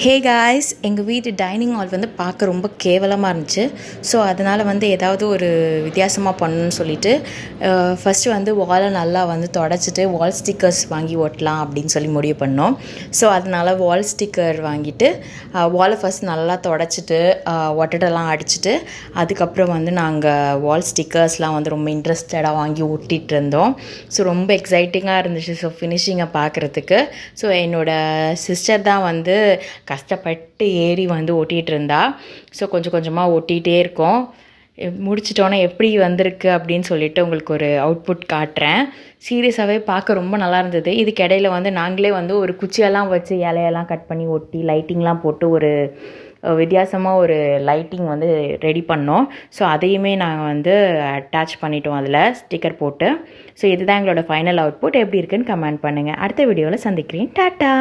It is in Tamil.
ஹே காய்ஸ், எங்கள் வீட்டு டைனிங் ஹால் வந்து பார்க்க ரொம்ப கேவலமாக இருந்துச்சு. ஸோ அதனால் வந்து ஏதாவது ஒரு வித்தியாசமாக பண்ணணும்னு சொல்லிட்டு ஃபஸ்ட்டு வந்து வாலை நல்லா வந்து தொடச்சிட்டு வால் ஸ்டிக்கர்ஸ் வாங்கி ஒட்டலாம் அப்படின்னு சொல்லி முடிவு பண்ணோம். ஸோ அதனால் வால் ஸ்டிக்கர் வாங்கிட்டு வாலை ஃபஸ்ட் நல்லா தொடச்சிட்டு ஒட்டடெல்லாம் அடிச்சுட்டு அதுக்கப்புறம் வந்து நாங்கள் வால் ஸ்டிக்கர்ஸ்லாம் வந்து ரொம்ப இன்ட்ரெஸ்டடாக வாங்கி ஒட்டிகிட்டு இருந்தோம். ஸோ ரொம்ப எக்ஸைட்டிங்காக இருந்துச்சு ஸோ ஃபினிஷிங்கை பார்க்குறதுக்கு. ஸோ என்னோடய சிஸ்டர் தான் வந்து கஷ்டப்பட்டு ஏறி வந்து ஒட்டிகிட்டு இருந்தா. ஸோ கொஞ்சம் கொஞ்சமாக ஒட்டிகிட்டே இருக்கோம். முடிச்சிட்டோன்னே எப்படி வந்திருக்கு அப்படின்னு சொல்லிட்டு உங்களுக்கு ஒரு அவுட்புட் காட்டுறேன். சீரியஸாகவே பார்க்க ரொம்ப நல்லா இருந்தது. இதுக்கு இடையில வந்து நாங்களே வந்து ஒரு குச்சியெல்லாம் வச்சு இலையெல்லாம் கட் பண்ணி ஒட்டி லைட்டிங்லாம் போட்டு ஒரு வித்தியாசமாக ஒரு லைட்டிங் வந்து ரெடி பண்ணோம். ஸோ அதையுமே நாங்கள் வந்து அட்டாச் பண்ணிட்டோம் அதில் ஸ்டிக்கர் போட்டு. ஸோ இதுதான் எங்களோட ஃபைனல் அவுட்புட். எப்படி இருக்குன்னு கமெண்ட் பண்ணுங்கள். அடுத்த வீடியோவில் சந்திக்கிறேன். டாட்டா.